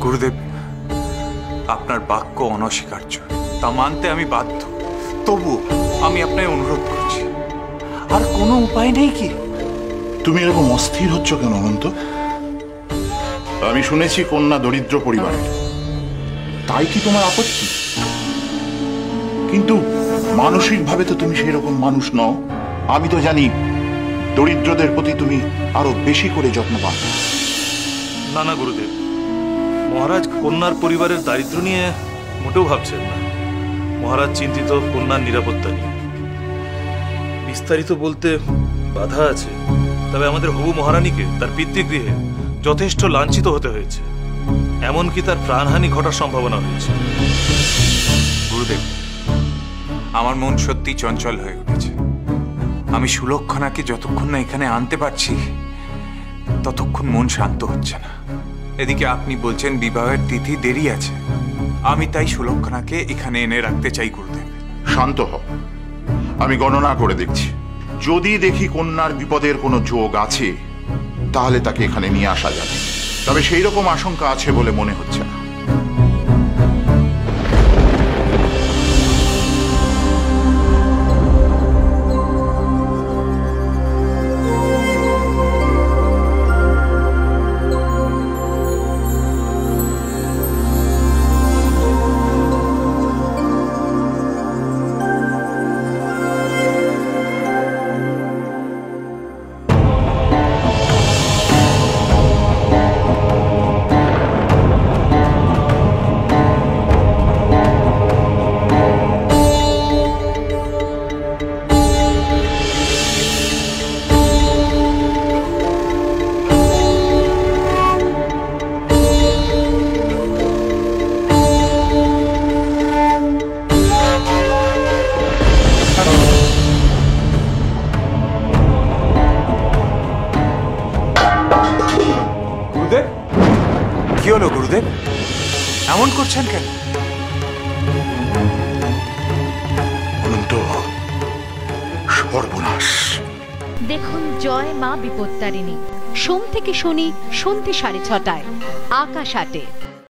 গুরুদেব, আপনার বাক্য অনস্বীকার্য, তা মানতে আমি বাধ্য। তবু আমি আপনায় অনুরোধ করছি, আর কোনো উপায় নেই কি? তুমি এরকম অস্থির হচ্ছ কেন অনন্ত? আমি শুনেছি কন্যা দরিদ্র পরিবারের, তাই কি তোমার আপত্তি? কিন্তু মানসিকভাবে তো তুমি সেই রকম মানুষ নও। আমি তো জানি দরিদ্রদের প্রতি তুমি আরো বেশি করে যত্নবান। না না গুরুদেব, মহারাজ কন্যার পরিবারের দারিদ্র্য নিয়ে মোটেও ভাবছেন না। মহারাজ চিন্তিত কন্যার নিরাপত্তা নিয়ে। বিস্তারিত বলতে বাধা আছে, তবে আমাদের হবু মহারানীকে তার পিতৃগৃহে যথেষ্ট লাঞ্ছিত হতে হয়েছে, এমনকি তার প্রাণহানি ঘটার সম্ভাবনা রয়েছে। গুরুদেব, আমার মন সত্যি চঞ্চল হয়ে উঠেছে। আমি সুলক্ষণাকে যতক্ষণ না এখানে আনতে পারছি ততক্ষণ মন শান্ত হচ্ছে না। এদিকে আপনি বলছেন বিবাহের তিথি দেরি আছে, আমি তাই সুলক্ষণাকে এখানে এনে রাখতে চাই। গুরুদেব, শান্ত হও, আমি গণনা করে দেখছি। যদি দেখি কন্যার বিপদের কোনো যোগ আছে তাহলে তাকে এখানে নিয়ে আসা যাবে, তবে সেই রকম আশঙ্কা আছে বলে মনে হচ্ছে না। কি হলো গুরুদেব, এমন করছেন কেন? অনন্ত, সর্বনাশ। দেখুন জয় মা বিপত্তারিণী, সোম থেকে শনি সন্ধ্যে 6:30টায়, আকাশ 8-এ।